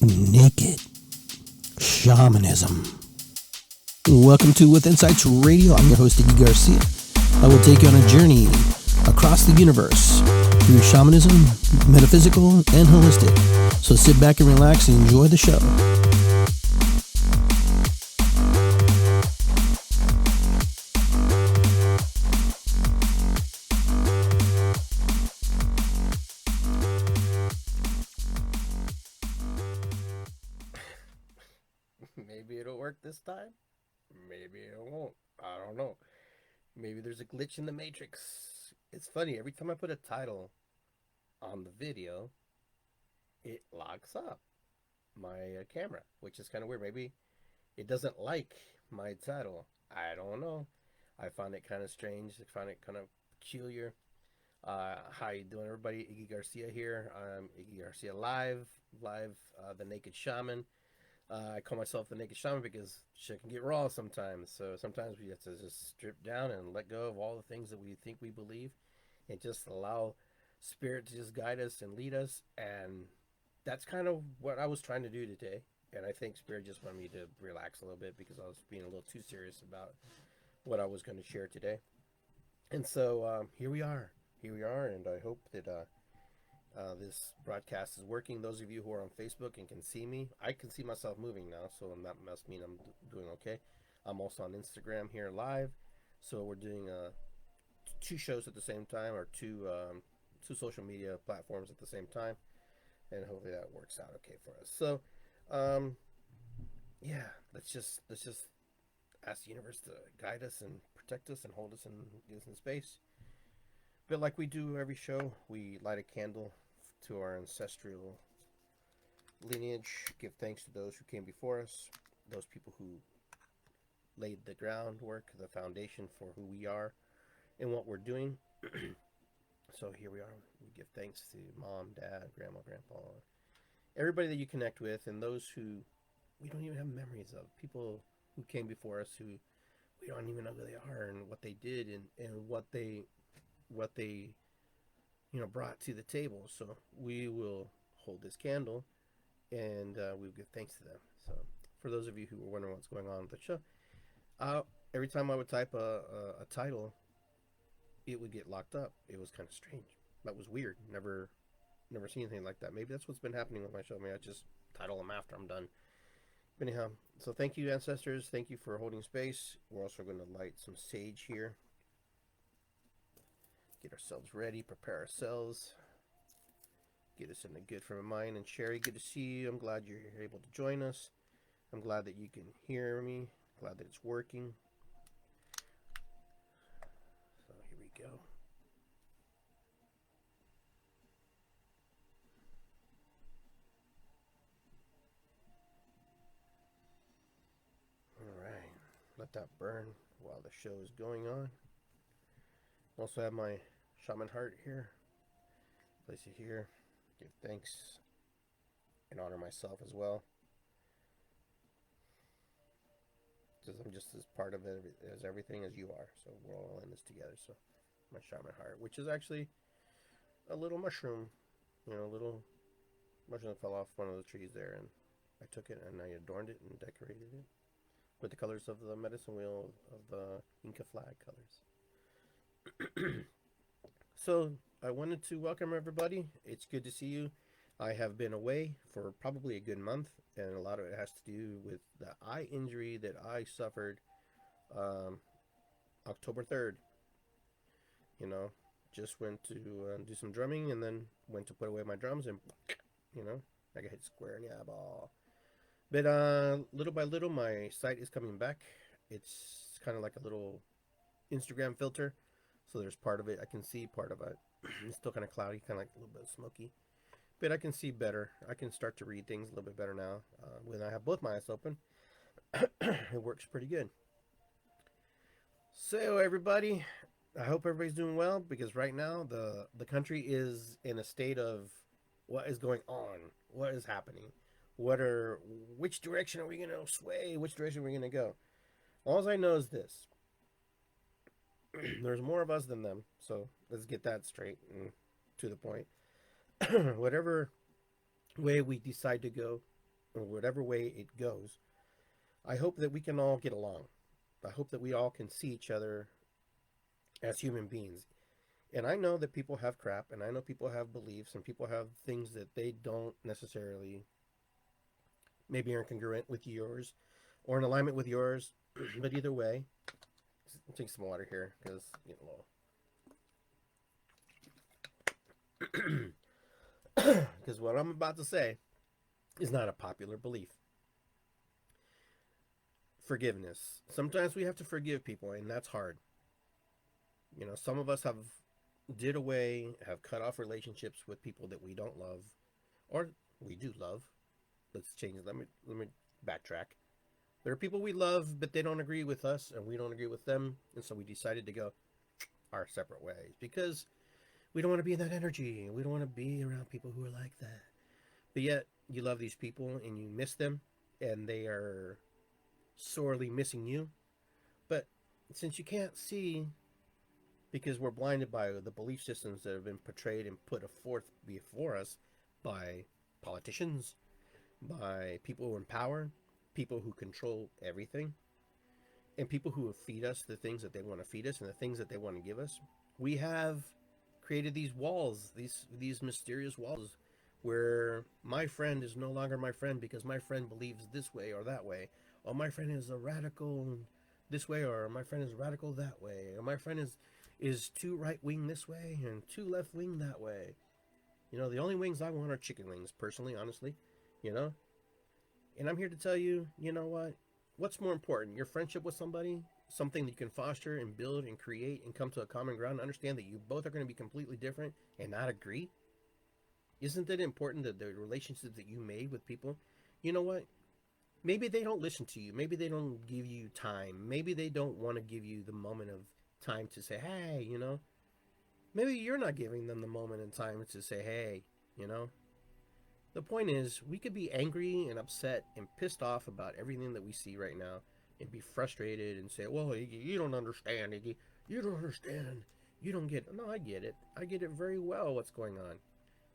Naked Shamanism. Welcome to With Insights Radio. I'm your host, Iggy Garcia. I will take you on a journey across the universe through shamanism, metaphysical, and holistic. So sit back and relax and enjoy the show. Maybe it'll work this time. Maybe it won't. I don't know. Maybe there's a glitch in the matrix. It's funny, every time I put a title on the video, it locks up my camera, which is kind of weird. Maybe it doesn't like my title. I don't know. I find it kind of strange. I find it kind of peculiar. How you doing, everybody? Iggy Garcia here. I'm Iggy Garcia live, the Naked Shaman. I call myself the Naked Shaman because shit can get raw sometimes. So sometimes we have to just strip down and let go of all the things that we think we believe and just allow Spirit to just guide us and lead us. And that's kind of what I was trying to do today. And I think Spirit just wanted me to relax a little bit because I was being a little too serious about what I was going to share today. And so here we are. And I hope that this broadcast is working. Those of you who are on Facebook and can see me, I can see myself moving now, so that must mean I'm doing okay. I'm also on Instagram here live, so we're doing two shows at the same time, or two social media platforms at the same time, and hopefully that works out okay for us. So, yeah, let's just ask the universe to guide us and protect us and hold us and get us in space. But like we do every show, we light a candle to our ancestral lineage, give thanks to those who came before us, those people who laid the groundwork, the foundation for who we are and what we're doing. So here we are. We give thanks to mom, dad, grandma, grandpa, everybody that you connect with, and those who we don't even have memories of, people who came before us who we don't even know who they are and what they did and what they brought to the table. So we will hold this candle and we will give thanks to them. So for those of you who were wondering what's going on with the show, every time I would type a title, it would get locked up. It was kind of strange. That was weird. Never seen anything like that. Maybe that's what's been happening with my show. Maybe I just title them after I'm done. But anyhow, so thank you, ancestors. Thank you for holding space. We're also going to light some sage here. Get ourselves ready, prepare ourselves, get us in a good frame of mind. And Sherry, good to see you. I'm glad you're able to join us. I'm glad that you can hear me. Glad that it's working. So here we go. All right, let that burn while the show is going on. Also have my shaman heart here. Place it here. Give thanks and honor myself as well. Because I'm just as part of it as everything as you are. So we're all in this together. So my shaman heart, which is actually a little mushroom. A little mushroom that fell off one of the trees there. And I took it and I adorned it and decorated it with the colors of the medicine wheel of the Inca flag colors. So I wanted to welcome everybody. It's good to see you. I have been away for probably a good month, and a lot of it has to do with the eye injury that I suffered October 3rd. Just went to do some drumming and then went to put away my drums and I got hit square in the eyeball. But little by little my sight is coming back. It's kind of like a little Instagram filter. So there's part of it I can see, part of it it's still kind of cloudy, kind of like a little bit smoky. But I can see better. I can start to read things a little bit better now. When I have both my eyes open, it works pretty good. So everybody, I hope everybody's doing well, because right now the country is in a state of what is going on, what is happening, which direction are we going to sway, which direction are we going to go. All I know is this. There's more of us than them, so let's get that straight and to the point. Whatever way we decide to go, or whatever way it goes, I hope that we can all get along. I hope that we all can see each other as human beings. And I know that people have crap, and I know people have beliefs, and people have things that they don't necessarily maybe are congruent with yours or in alignment with yours. But either way, take some water here because it's getting low. Because what I'm about to say is not a popular belief. Forgiveness. Sometimes we have to forgive people, and that's hard. You know, some of us have cut off relationships with people that we don't love, or we do love. Let's change it. Let me backtrack. There are people we love, but they don't agree with us, and we don't agree with them, and so we decided to go our separate ways because we don't want to be in that energy. We don't want to be around people who are like that. But yet, you love these people and you miss them, and they are sorely missing you. But since you can't see, because we're blinded by the belief systems that have been portrayed and put forth before us by politicians, by people who are in power, people who control everything, and people who feed us the things that they want to feed us and the things that they want to give us, we have created these walls, these mysterious walls, where my friend is no longer my friend because my friend believes this way or that way, or my friend is a radical this way, or my friend is radical that way, or my friend is too right wing this way and too left wing that way. You know, the only wings I want are chicken wings, personally, honestly. You know, and I'm here to tell you, you know what? What's more important, your friendship with somebody, something that you can foster and build and create and come to a common ground and understand that you both are going to be completely different and not agree? Isn't it important that the relationships that you made with people, you know what? Maybe they don't listen to you. Maybe they don't give you time. Maybe they don't want to give you the moment of time to say, hey, you know? Maybe you're not giving them the moment in time to say, hey, you know? The point is, we could be angry and upset and pissed off about everything that we see right now and be frustrated and say, well, Iggy, you don't understand, Iggy. You don't understand. You don't get it. No, I get it. I get it very well what's going on.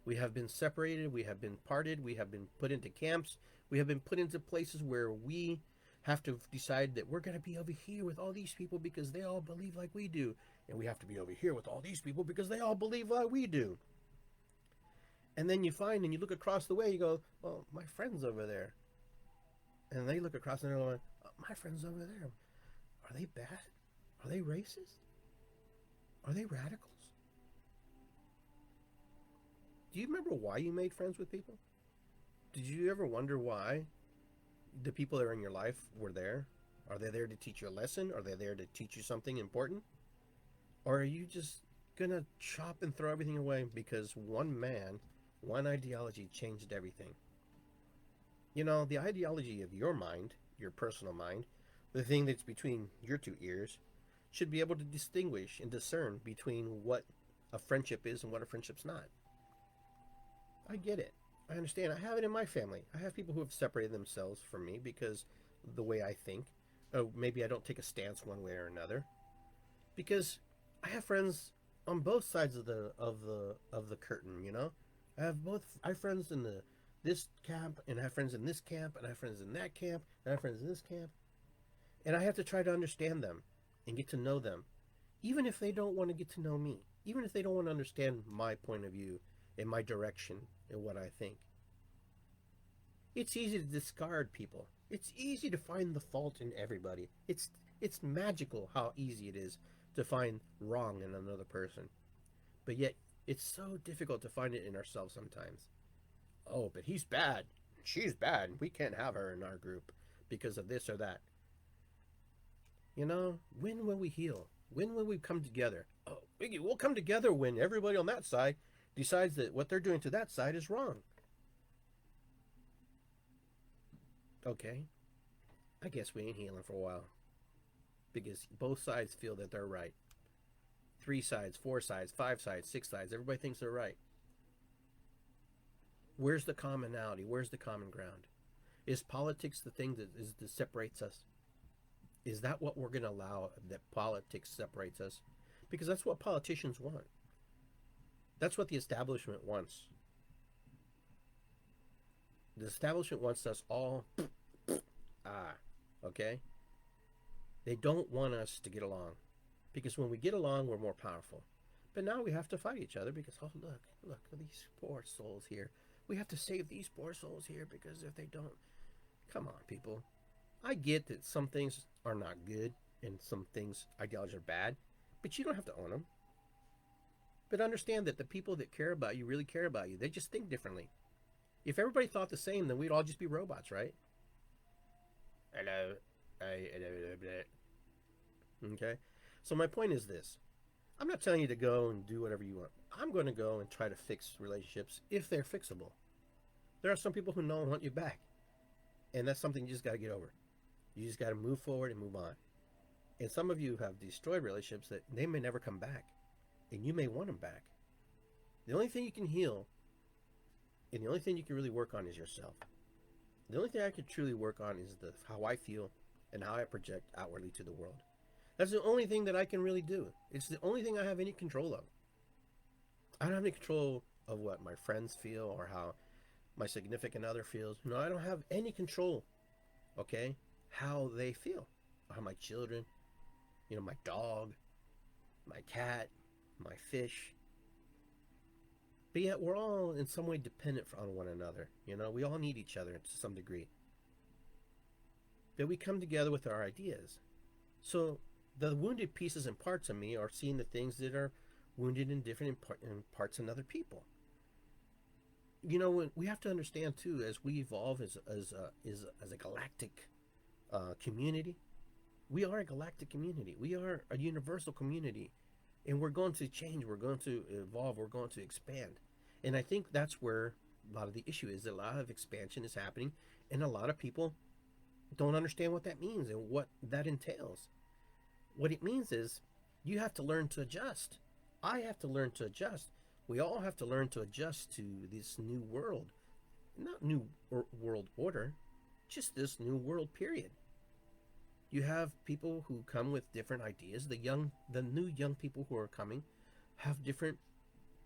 We have been separated. We have been parted. We have been put into camps. We have been put into places where we have to decide that we're going to be over here with all these people because they all believe like we do. And we have to be over here with all these people because they all believe like we do. And then you find and you look across the way, you go, well, my friend's over there. And they look across and they're like, oh, my friend's over there. Are they bad? Are they racist? Are they radicals? Do you remember why you made friends with people? Did you ever wonder why the people that are in your life were there? Are they there to teach you a lesson? Are they there to teach you something important? Or are you just going to chop and throw everything away because one man, one ideology changed everything? You know, the ideology of your mind, your personal mind, the thing that's between your two ears, should be able to distinguish and discern between what a friendship is and what a friendship's not. I get it. I understand. I have it in my family. I have people who have separated themselves from me because of the way I think. Oh, maybe I don't take a stance one way or another. Because I have friends on both sides of the curtain, you know? I have friends in this camp, and I have friends in this camp, and I have friends in that camp, and I have friends in this camp. And I have to try to understand them and get to know them. Even if they don't want to get to know me. Even if they don't want to understand my point of view and my direction and what I think. It's easy to discard people. It's easy to find the fault in everybody. It's magical how easy it is to find wrong in another person. But yet, it's so difficult to find it in ourselves sometimes. Oh, but he's bad. She's bad. We can't have her in our group because of this or that. You know, when will we heal? When will we come together? Oh, we'll come together when everybody on that side decides that what they're doing to that side is wrong. Okay, I guess we ain't healing for a while. Because both sides feel that they're right. 3 sides, 4 sides, 5 sides, 6 sides, everybody thinks they're right. Where's the commonality? Where's the common ground? Is politics the thing that separates us? Is that what we're going to allow, that politics separates us? Because that's what politicians want. That's what the establishment wants. The establishment wants us all, okay? They don't want us to get along. Because when we get along, we're more powerful. But now we have to fight each other because, oh, look at these poor souls here. We have to save these poor souls here because if they don't, come on, people. I get that some things are not good and some things, ideologies are bad, but you don't have to own them. But understand that the people that care about you really care about you. They just think differently. If everybody thought the same, then we'd all just be robots, right? Hello. Okay? So my point is this. I'm not telling you to go and do whatever you want. I'm going to go and try to fix relationships if they're fixable. There are some people who don't want you back. And that's something you just got to get over. You just got to move forward and move on. And some of you have destroyed relationships that they may never come back. And you may want them back. The only thing you can heal and the only thing you can really work on is yourself. The only thing I can truly work on is how I feel and how I project outwardly to the world. That's the only thing that I can really do. It's the only thing I have any control of. I don't have any control of what my friends feel or how my significant other feels. No, I don't have any control, okay, how they feel. How my children, my dog, my cat, my fish. But yet we're all in some way dependent on one another. We all need each other to some degree. But we come together with our ideas. So the wounded pieces and parts of me are seeing the things that are wounded and different in parts in other people. We have to understand too, as we evolve as a galactic community, we are a galactic community. We are a universal community, and we're going to change. We're going to evolve. We're going to expand, and I think that's where a lot of the issue is. A lot of expansion is happening, and a lot of people don't understand what that means and what that entails. What it means is you have to learn to adjust. I have to learn to adjust. We all have to learn to adjust to this new world. Not new world order, just this new world period. You have people who come with different ideas. The new young people who are coming have different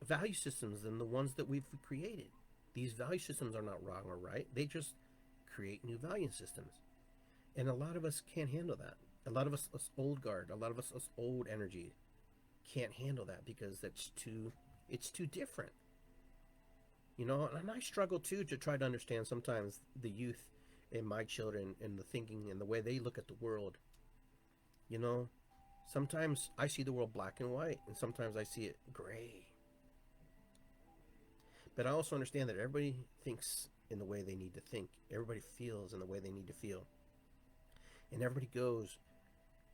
value systems than the ones that we've created. These value systems are not wrong or right. They just create new value systems. And a lot of us can't handle that. A lot of us old guard, a lot of us old energy can't handle that because it's too different. And I struggle too to try to understand sometimes the youth and my children and the thinking and the way they look at the world. Sometimes I see the world black and white and sometimes I see it gray. But I also understand that everybody thinks in the way they need to think. Everybody feels in the way they need to feel. And everybody goes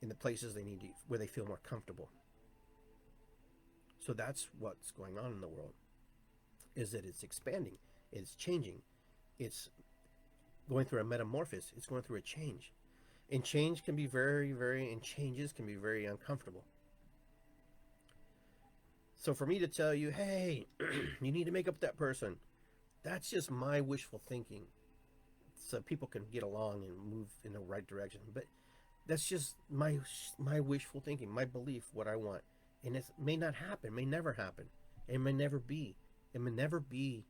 in the places they need to, where they feel more comfortable. So that's what's going on in the world, is that it's expanding, it's changing, it's going through a metamorphosis, it's going through a change. And change can be and changes can be very uncomfortable. So for me to tell you, hey, you need to make up with that person, that's just my wishful thinking. So people can get along and move in the right direction. But that's just my wishful thinking, my belief, what I want. And it may not happen, may never happen. It may never be. It may never be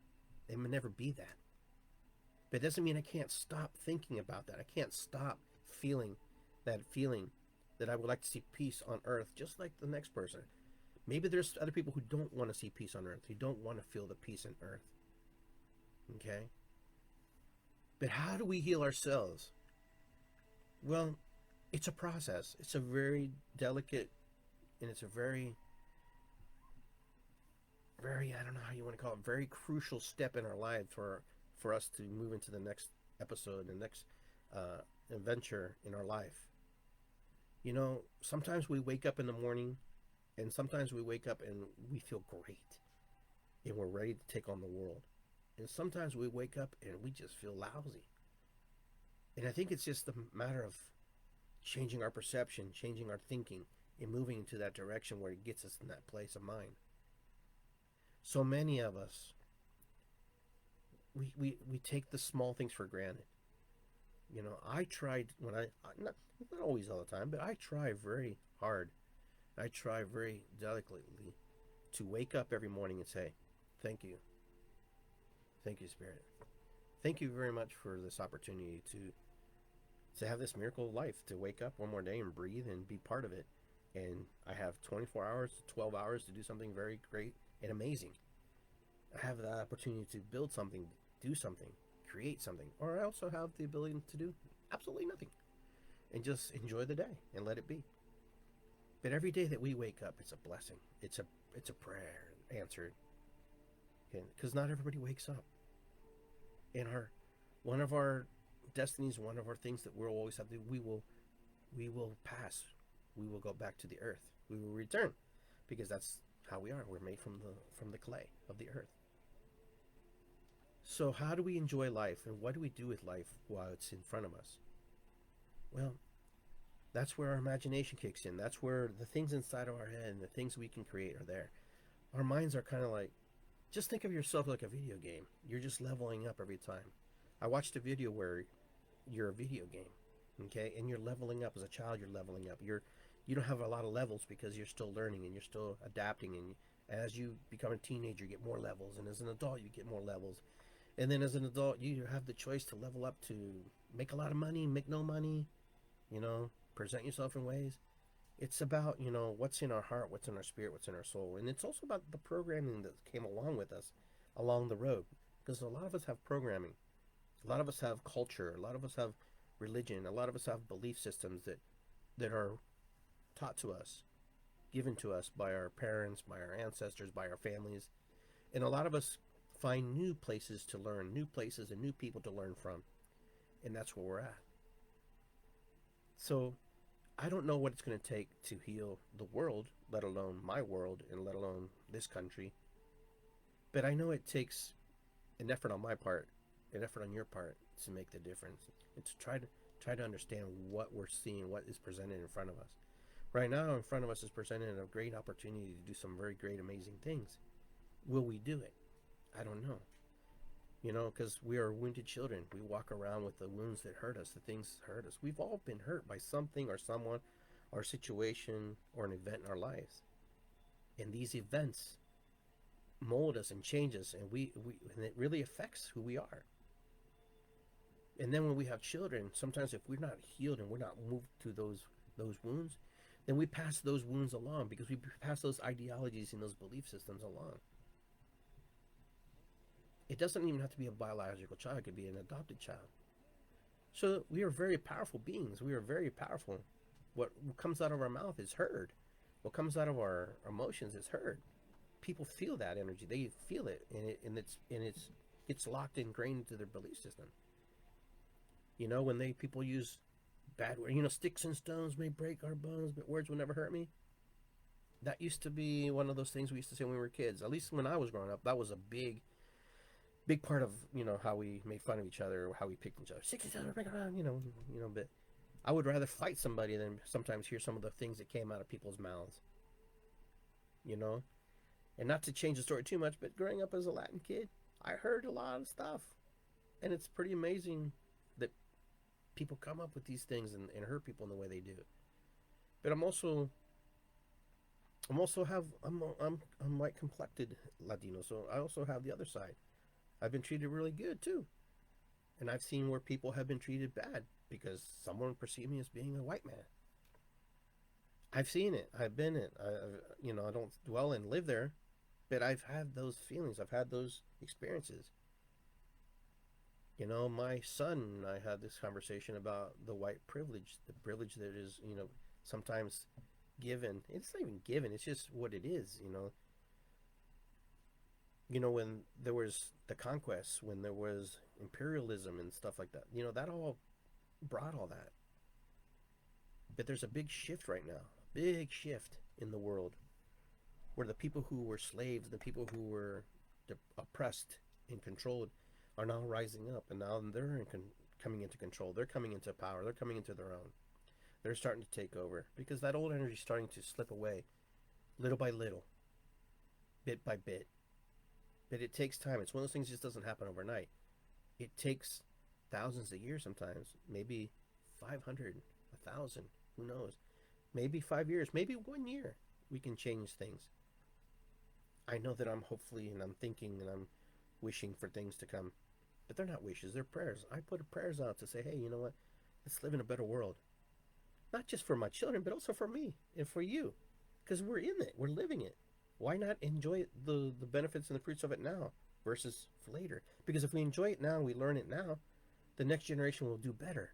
that. But it doesn't mean I can't stop thinking about that. I can't stop feeling that I would like to see peace on earth, just like the next person. Maybe there's other people who don't want to see peace on earth, who don't want to feel the peace on earth. Okay? But how do we heal ourselves? Well, it's a process. It's a very delicate, and it's a very, I don't know how you want to call it, very crucial step in our life for us to move into the next episode, the next adventure in our life. Sometimes we wake up in the morning, and sometimes we wake up and we feel great, and we're ready to take on the world. And sometimes we wake up and we just feel lousy. And I think it's just a matter of changing our perception, changing our thinking, and moving into that direction where it gets us in that place of mind. So many of us, we take the small things for granted. I tried when not always all the time, but I try very hard. I try very delicately to wake up every morning and say, thank you. Thank you, Spirit. Thank you very much for this opportunity to have this miracle of life, to wake up one more day and breathe and be part of it. And I have 24 hours, 12 hours to do something very great and amazing. I have the opportunity to build something, do something, create something, or I also have the ability to do absolutely nothing and just enjoy the day and let it be. But every day that we wake up, it's a blessing. It's a prayer answered, because not everybody wakes up. And our one of our destinies, one of our things that we'll always have to do, we will pass. We will go back to the earth. We will return, because that's how we are. We're made from the clay of the earth. So how do we enjoy life, and what do we do with life while it's in front of us? Well, that's where our imagination kicks in. That's where the things inside of our head and the things we can create are there. Our minds are kind of like, just think of yourself like a video game. You're just leveling up every time. I watched a video where you're a video game, okay, and you're leveling up. As a child, you're leveling up. You don't have a lot of levels because you're still learning and you're still adapting. And as you become a teenager, you get more levels, and as an adult, you get more levels. And then as an adult, you have the choice to level up to make a lot of money, make no money, present yourself in ways. It's about, what's in our heart, what's in our spirit, what's in our soul. And it's also about the programming that came along with us along the road. Because a lot of us have programming. A lot of us have culture. A lot of us have religion. A lot of us have belief systems that are taught to us, given to us by our parents, by our ancestors, by our families. And a lot of us find new places to learn, new places and new people to learn from. And that's where we're at. So I don't know what it's going to take to heal the world, let alone my world, and let alone this country. But I know it takes an effort on my part, an effort on your part, to make the difference, and to try to understand what we're seeing, what is presented in front of us. Right now, in front of us is presented a great opportunity to do some very great, amazing things. Will we do it? I don't know. Because we are wounded children. We walk around with the wounds that hurt us, the things that hurt us. We've all been hurt by something or someone or situation or an event in our lives. And these events mold us and change us, and and it really affects who we are. And then when we have children, sometimes if we're not healed and we're not moved to those wounds, then we pass those wounds along, because we pass those ideologies and those belief systems along. It doesn't even have to be a biological child. It could be an adopted child. So we are very powerful beings. We are very powerful. What comes out of our mouth is heard. What comes out of our emotions is heard. People feel that energy. They feel it, and it's locked ingrained into their belief system. When people use bad words, sticks and stones may break our bones, but words will never hurt me. That used to be one of those things we used to say when we were kids. At least when I was growing up, that was a big part of how we made fun of each other, or how we picked each other. 67, bring it on, But I would rather fight somebody than sometimes hear some of the things that came out of people's mouths. And not to change the story too much, but growing up as a Latin kid, I heard a lot of stuff, and it's pretty amazing that people come up with these things and hurt people in the way they do. But I'm white complected Latino, so I also have the other side. I've been treated really good too. And I've seen where people have been treated bad because someone perceived me as being a white man. I've seen it. I've been it. I don't dwell and live there, but I've had those feelings. I've had those experiences. My son and I had this conversation about the white privilege, the privilege that is, sometimes given. It's not even given. It's just what it is. When there was the conquest, when there was imperialism and stuff like that, that all brought all that. But there's a big shift right now, big shift in the world, where the people who were slaves, the people who were oppressed and controlled, are now rising up, and now they're coming into control. They're coming into power. They're coming into their own. They're starting to take over, because that old energy is starting to slip away, little by little, bit by bit. But it takes time. It's one of those things that just doesn't happen overnight. It takes thousands of years sometimes, maybe 500, 1,000, who knows? Maybe 5 years, maybe 1 year, we can change things. I know that I'm hopefully, and I'm thinking, and I'm wishing for things to come but they're not wishes, they're prayers. I put prayers out to say, hey, you know what? Let's live in a better world. Not just for my children, but also for me and for you. Because we're in it, we're living it. Why not enjoy the benefits and the fruits of it now versus later? Because if we enjoy it now and we learn it now, the next generation will do better.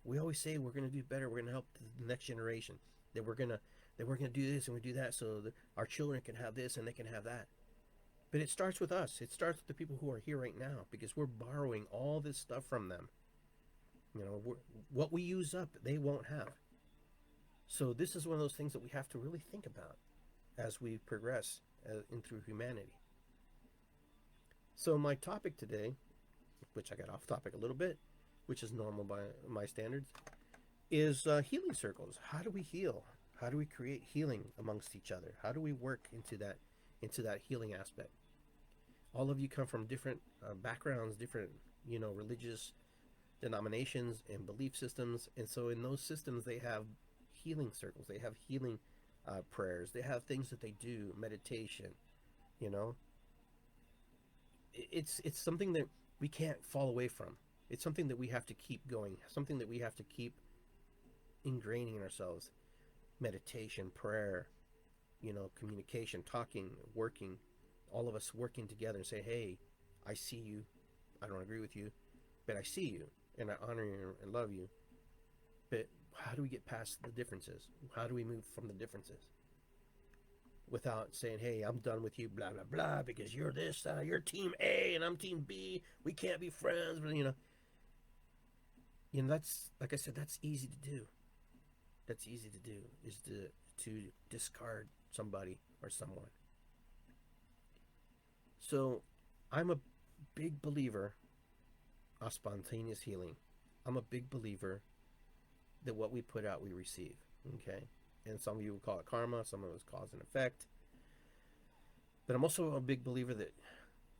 We always say we're going to do better, we're going to help the next generation, that we're going to do this and we do that so that our children can have this and they can have that. But it starts with us. It starts with the people who are here right now, because we're borrowing all this stuff from them. You know, what we use up, they won't have. So this is one of those things that we have to really think about as we progress in through humanity. So my topic today, which I got off topic a little bit, which is normal by my standards, is healing circles. How do we heal? How do we create healing amongst each other? How do we work into that healing aspect? All of you come from different backgrounds, different, you know, religious denominations and belief systems, and so in those systems they have healing circles, they have healing prayers, they have things that they do, meditation. You know, it's something that we can't fall away from. It's something that we have to keep going, something that we have to keep ingraining in ourselves. Meditation, prayer, you know, communication, talking, working, all of us working together and say, hey, I see you, I don't agree with you, but I see you and I honor you and love you. But how do we get past the differences? How do we move from the differences without saying, hey, I'm done with you, blah blah blah, because you're this, you're team A and I'm team B, we can't be friends? But that's, like I said, that's easy to do. That's easy to do, is to discard somebody or someone. So I'm a big believer of spontaneous healing. I'm a big believer that what we put out, we receive. Okay? And some of you would call it karma, some of us cause and effect. But I'm also a big believer that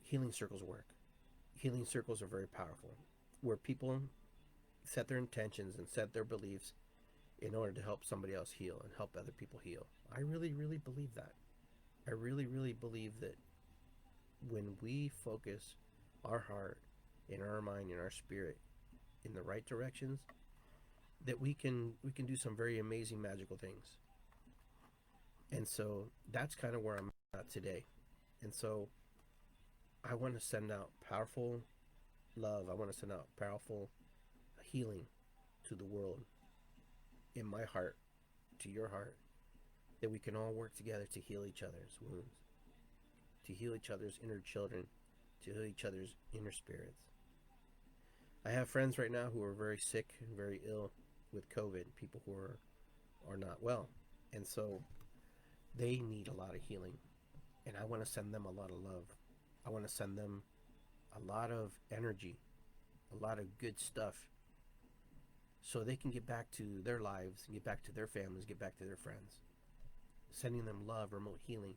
healing circles work. Healing circles are very powerful, where people set their intentions and set their beliefs in order to help somebody else heal and help other people heal. I really, really believe that. I really, really believe that when we focus our heart and our mind and our spirit in the right directions, that we can do some very amazing, magical things. And so that's kind of where I'm at today. And so I want to send out powerful love. I want to send out powerful healing to the world, in my heart, to your heart, that we can all work together to heal each other's wounds, to heal each other's inner children, to heal each other's inner spirits. I have friends right now who are very sick and very ill with COVID, people who are not well. And so they need a lot of healing. And I want to send them a lot of love. I want to send them a lot of energy, a lot of good stuff, so they can get back to their lives, get back to their families, get back to their friends. Sending them love, remote healing,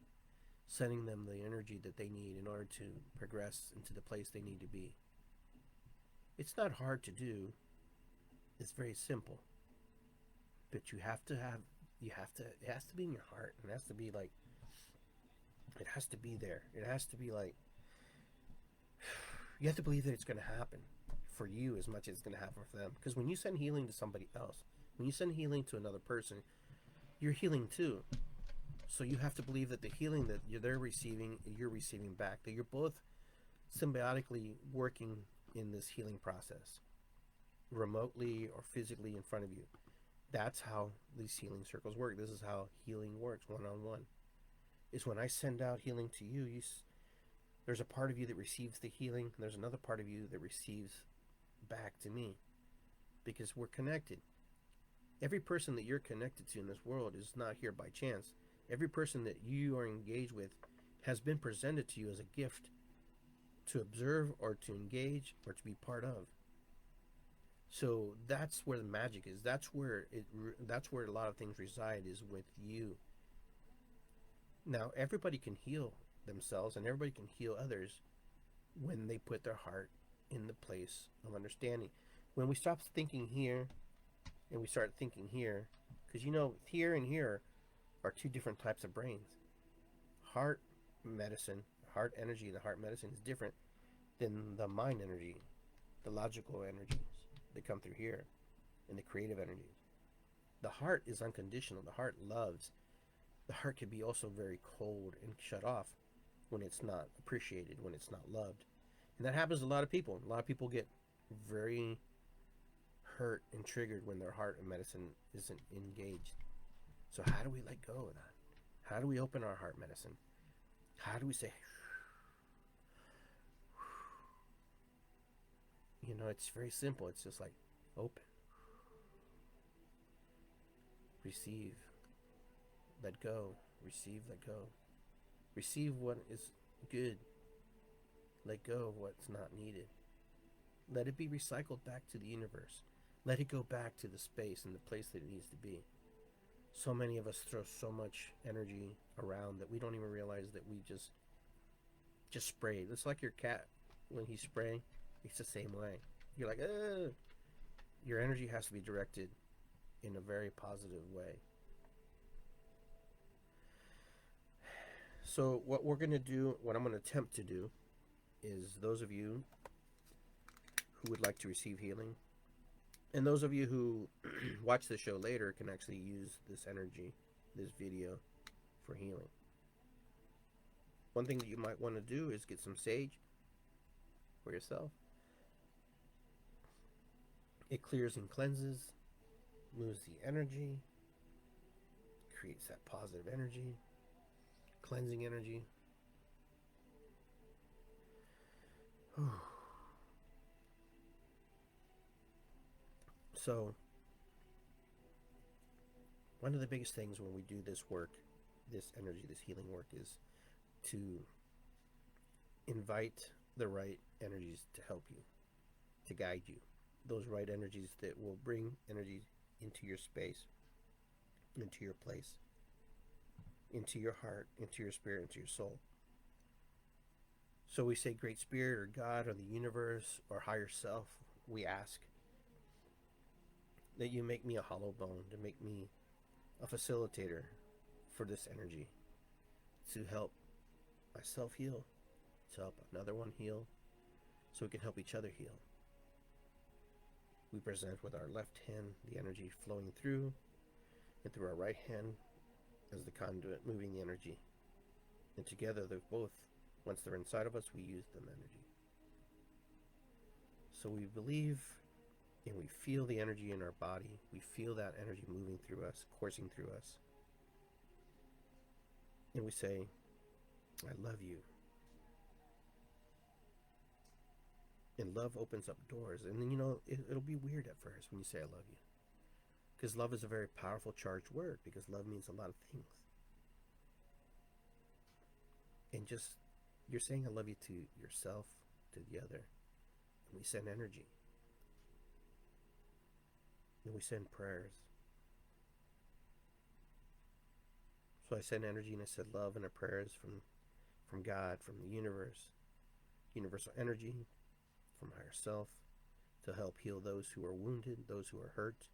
sending them the energy that they need in order to progress into the place they need to be. It's not hard to do. It's very simple. But it has to be in your heart. It has to be like, it has to be there. It has to be like, you have to believe that it's going to happen for you as much as it's going to happen for them. Because when you send healing to somebody else, when you send healing to another person, you're healing too. So you have to believe that the healing that they're receiving, you're receiving back, that you're both symbiotically working in this healing process, remotely or physically in front of you. That's how these healing circles work. This is how healing works, one-on-one. Is when I send out healing to you, there's a part of you that receives the healing, and there's another part of you that receives back to me, because we're connected. Every person that you're connected to in this world is not here by chance. Every person that you are engaged with has been presented to you as a gift to observe or to engage or to be part of. So that's where the magic is. That's where a lot of things reside, is with you. Now, everybody can heal themselves and everybody can heal others when they put their heart in the place of understanding. When we stop thinking here and we start thinking here, because here and here are two different types of brains. Heart medicine, heart energy, the heart medicine is different than the mind energy, the logical energies that come through here, and the creative energies. The heart is unconditional. The heart loves. The heart can be also very cold and shut off when it's not appreciated, when it's not loved. And that happens to a lot of people. A lot of people get very hurt and triggered when their heart and medicine isn't engaged. So how do we let go of that? How do we open our heart medicine? How do we say, it's very simple. It's just like open, receive, let go, receive, let go. Receive what is good. Let go of what's not needed. Let it be recycled back to the universe. Let it go back to the space and the place that it needs to be. So many of us throw so much energy around that we don't even realize that we just spray. It's like your cat when he's spraying. It's the same way. You're like, ugh. Your energy has to be directed in a very positive way. So what we're going to do, what I'm going to attempt to do, is those of you who would like to receive healing, and those of you who watch the show later can actually use this energy, this video, for healing. One thing that you might want to do is get some sage for yourself. It clears and cleanses, moves the energy, creates that positive energy, cleansing energy. So, one of the biggest things when we do this work, this energy, this healing work, is to invite the right energies to help you, to guide you. Those right energies that will bring energy into your space, into your place, into your heart, into your spirit, into your soul. So we say, Great Spirit or God or the universe or higher self, we ask that you make me a hollow bone, to make me a facilitator for this energy, to help myself heal, to help another one heal, so we can help each other heal. We present with our left hand the energy flowing through, and through our right hand as the conduit moving the energy. And together they're both, once they're inside of us, we use them energy. So we believe and we feel the energy in our body. We feel that energy moving through us, coursing through us. And we say, I love you. And love opens up doors. And then, it'll be weird at first when you say I love you. Because love is a very powerful, charged word, because love means a lot of things. And just, you're saying I love you to yourself, to the other. And we send energy. And we send prayers. So I send energy and I said love and prayers from God, from the universe, universal energy, from higher self, to help heal those who are wounded, those who are hurt,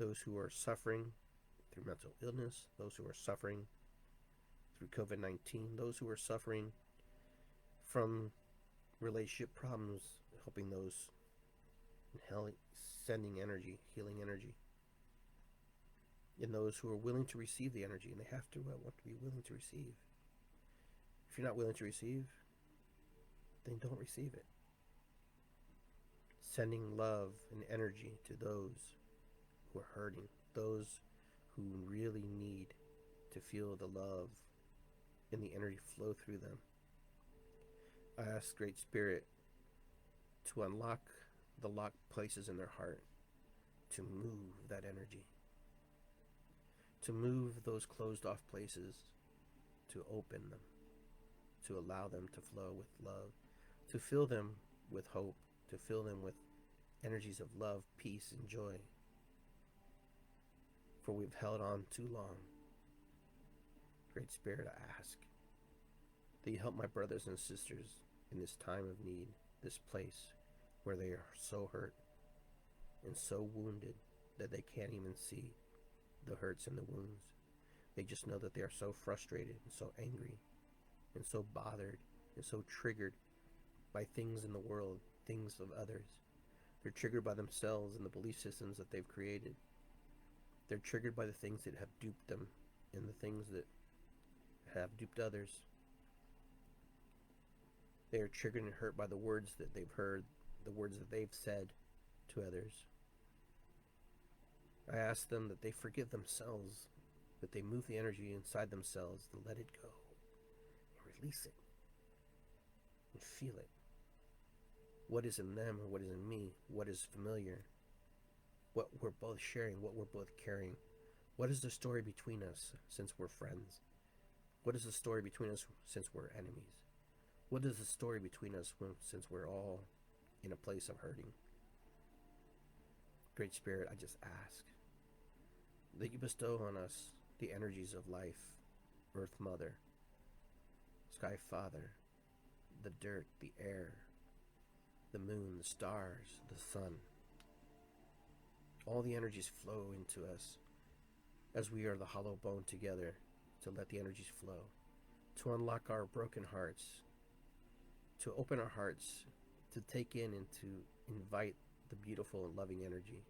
those who are suffering through mental illness, those who are suffering through COVID-19, those who are suffering from relationship problems, helping those, sending energy, healing energy. And those who are willing to receive the energy, and they have to want to be willing to receive. If you're not willing to receive, then don't receive it. Sending love and energy to those who are hurting, those who really need to feel the love and the energy flow through them. I ask Great Spirit to unlock the locked places in their heart, to move that energy, to move those closed off places, to open them, to allow them to flow with love, to fill them with hope, to fill them with energies of love, peace, and joy. For we've held on too long. Great Spirit, I ask that you help my brothers and sisters in this time of need, this place where they are so hurt and so wounded that they can't even see the hurts and the wounds. They just know that they are so frustrated and so angry and so bothered and so triggered by things in the world, things of others. They're triggered by themselves and the belief systems that they've created. They're triggered by the things that have duped them and the things that have duped others. They are triggered and hurt by the words that they've heard, the words that they've said to others. I ask them that they forgive themselves, that they move the energy inside themselves to let it go and release it and feel it. What is in them or what is in me? What is familiar? What we're both sharing, what we're both carrying. What is the story between us since we're friends? What is the story between us since we're enemies? What is the story between us since we're all in a place of hurting? Great Spirit, I just ask that you bestow on us the energies of life, Earth Mother, Sky Father, the dirt, the air, the moon, the stars, the sun. All the energies flow into us as we are the hollow bone together, to let the energies flow, to unlock our broken hearts, to open our hearts, to take in and to invite the beautiful and loving energy,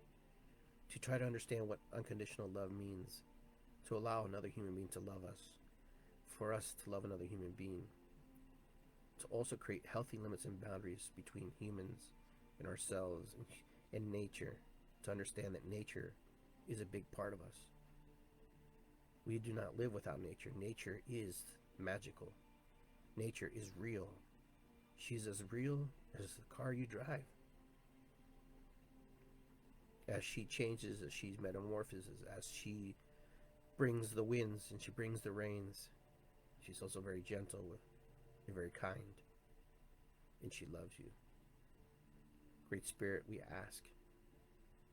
to try to understand what unconditional love means, to allow another human being to love us, for us to love another human being, to also create healthy limits and boundaries between humans and ourselves and nature, to understand that nature is a big part of us. We do not live without nature. Nature is magical. Nature is real. She's as real as the car you drive. As she changes, as she metamorphoses, as she brings the winds and she brings the rains, she's also very gentle and very kind. And she loves you. Great Spirit, we ask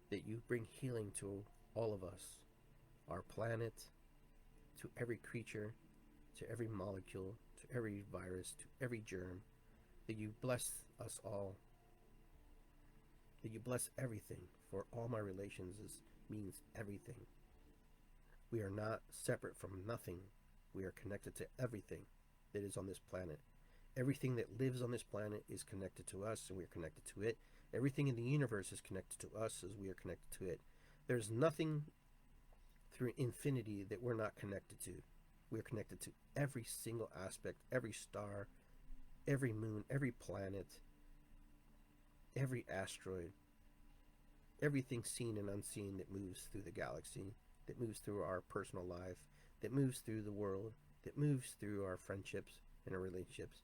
that you bring healing to all of us, our planet, to every creature, to every molecule, to every virus, to every germ, that you bless us all, that you bless everything, for all my relations means everything. We are not separate from nothing. We are connected to everything that is on this planet. Everything that lives on this planet is connected to us, and we are connected to it. Everything in the universe is connected to us as we are connected to it. There's nothing through infinity that we're not connected to. We're connected to every single aspect, every star, every moon, every planet, every asteroid, everything seen and unseen that moves through the galaxy, that moves through our personal life, that moves through the world, that moves through our friendships and our relationships.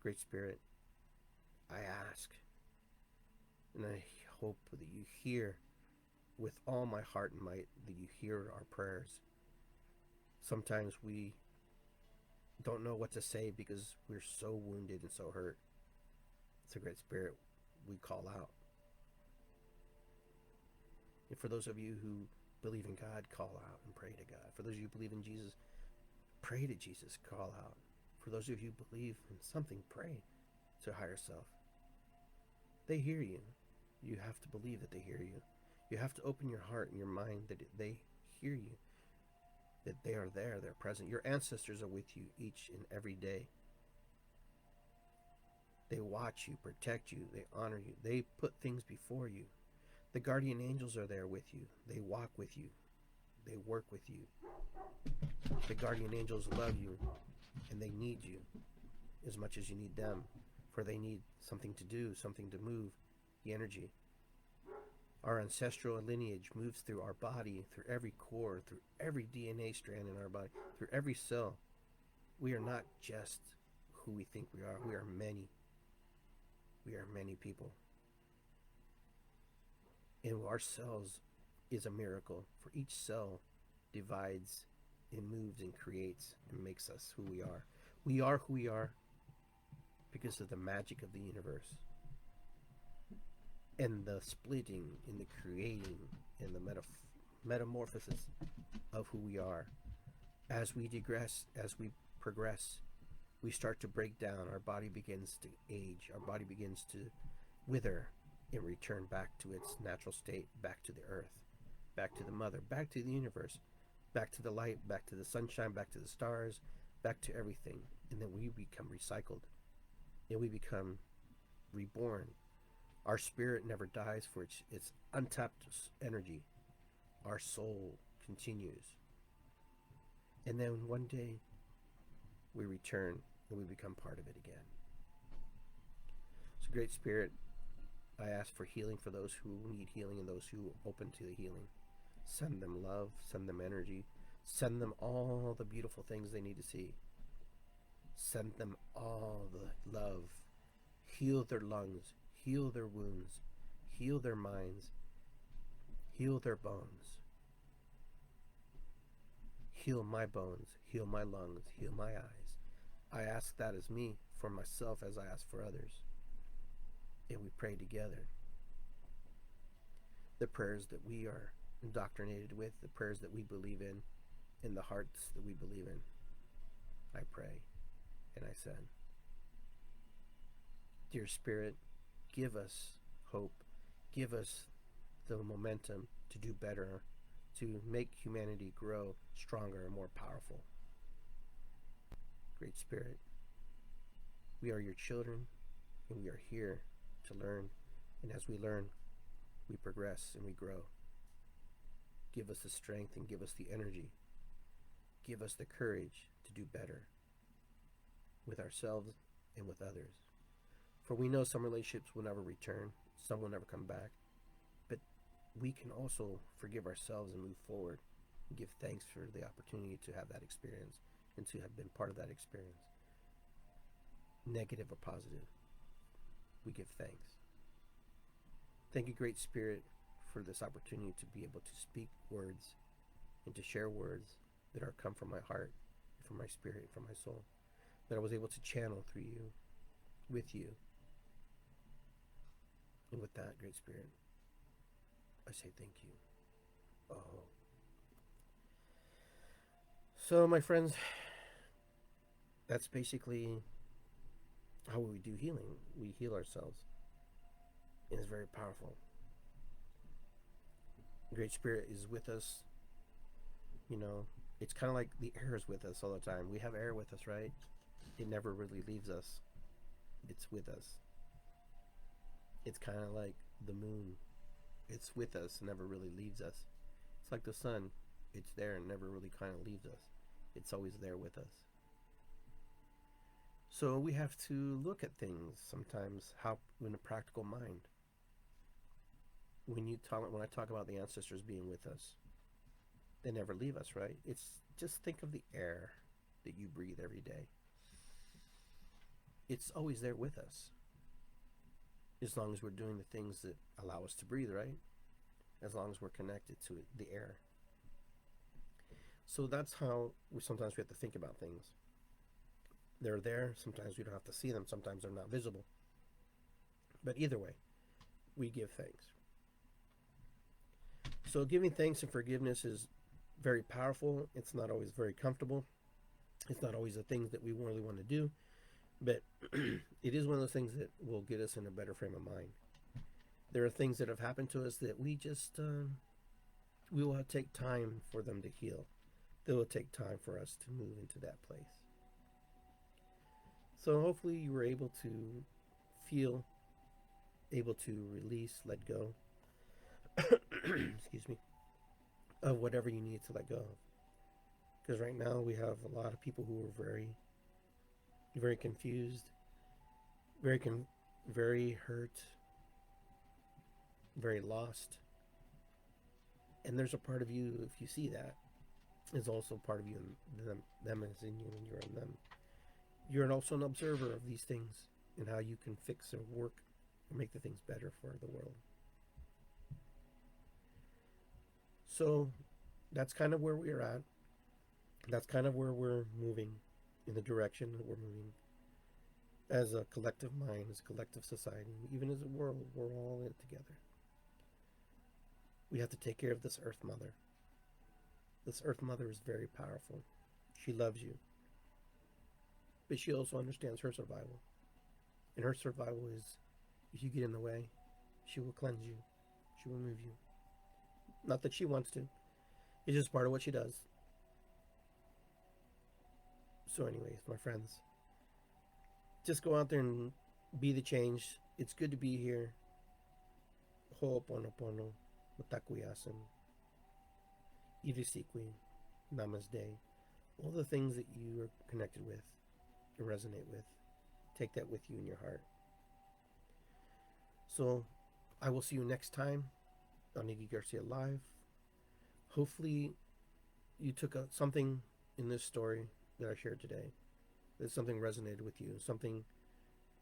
Great Spirit, I ask, and I hope that you hear with all my heart and might, that you hear our prayers. Sometimes we don't know what to say because we're so wounded and so hurt. So Great Spirit, we call out. And for those of you who believe in God, call out and pray to God. For those of you who believe in Jesus, pray to Jesus, call out. For those of you who believe in something, pray to higher self. They hear you. You have to believe that they hear you. You have to open your heart and your mind that they hear you, that they are there, they're present. Your ancestors are with you each and every day. They watch you, protect you, they honor you. They put things before you. The guardian angels are there with you. They walk with you. They work with you. The guardian angels love you, and they need you as much as you need them, for they need something to do, something to move the energy. Our ancestral lineage moves through our body, through every core, through every DNA strand in our body, through every cell. We are not just who we think we are. We are many. We are many people. And our cells is a miracle. For each cell divides and moves and creates and makes us who we are. We are who we are because of the magic of the universe. And the splitting and the creating and the metamorphosis of who we are. As we digress, as we progress, we start to break down. Our body begins to age. Our body begins to wither and return back to its natural state, back to the earth, back to the mother, back to the universe, back to the light, back to the sunshine, back to the stars, back to everything. And then we become recycled. And we become reborn. Our spirit never dies, for its untapped energy. Our soul continues. And then one day we return and we become part of it again. So, Great Spirit, I ask for healing for those who need healing and those who are open to the healing. Send them love, send them energy, send them all the beautiful things they need to see. Send them all the love. Heal their lungs, heal their wounds, heal their minds, heal their bones. Heal my bones, heal my lungs, heal my eyes. I ask that as me, for myself, as I ask for others. And we pray together. The prayers that we are indoctrinated with, the prayers that we believe in the hearts that we believe in, I pray and I send. Dear Spirit, give us hope, give us the momentum to do better, to make humanity grow stronger and more powerful. Great Spirit, we are your children, and we are here to learn, and as we learn, we progress and we grow. Give us the strength and give us the energy. Give us the courage to do better with ourselves and with others. For we know some relationships will never return, some will never come back, but we can also forgive ourselves and move forward and give thanks for the opportunity to have that experience and to have been part of that experience. Negative or positive, we give thanks. Thank you, Great Spirit, for this opportunity to be able to speak words and to share words that are come from my heart, from my spirit, from my soul, that I was able to channel through you, with you. And with that, Great Spirit, I say thank you. Oh. So, my friends, that's basically how we do healing. We heal ourselves. And it's very powerful. Great Spirit is with us. You know, it's kind of like the air is with us all the time. We have air with us, right? It never really leaves us. It's with us. It's kind of like the moon. It's with us, never really leaves us. It's like the sun. It's there and never really kind of leaves us. It's always there with us. So we have to look at things sometimes how in a practical mind. When I talk about the ancestors being with us, they never leave us, right? It's just think of the air that you breathe every day. It's always there with us. As long as we're doing the things that allow us to breathe, right? As long as we're connected to the air. So that's how sometimes we have to think about things. They're there. Sometimes we don't have to see them. Sometimes they're not visible. But either way, we give thanks. So giving thanks and forgiveness is very powerful. It's not always very comfortable. It's not always the things that we really want to do. But it is one of those things that will get us in a better frame of mind. There are things that have happened to us that we just, we will take time for them to heal. They will take time for us to move into that place. So hopefully you were able to feel, able to release, let go, excuse me, of whatever you need to let go of. Because right now we have a lot of people who are very confused, very hurt, very lost. And there's a part of you, if you see that, is also part of you, and them is in you, and you're in them. You're also an observer of these things and how you can fix or work or make the things better for the world. So that's kind of where we're at. That's kind of where we're moving, in the direction that we're moving. As a collective mind, as a collective society, even as a world, we're all in it together. We have to take care of this Earth Mother. This Earth Mother is very powerful. She loves you. But she also understands her survival. And her survival is, if you get in the way, she will cleanse you. She will move you. Not that she wants to. It's just part of what she does. So anyways, my friends, just go out there and be the change It's good to be here. Ho'oponopono, matakuyasin, irisikwi, namaste. All the things that you are connected with, you resonate with. Take that with you in your heart. So I will see you next time on Iggy Garcia Live. Hopefully you took something in this story that I shared today, that something resonated with you, something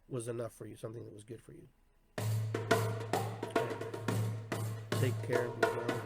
was enough for you, something that was good for you. Take care. Be well.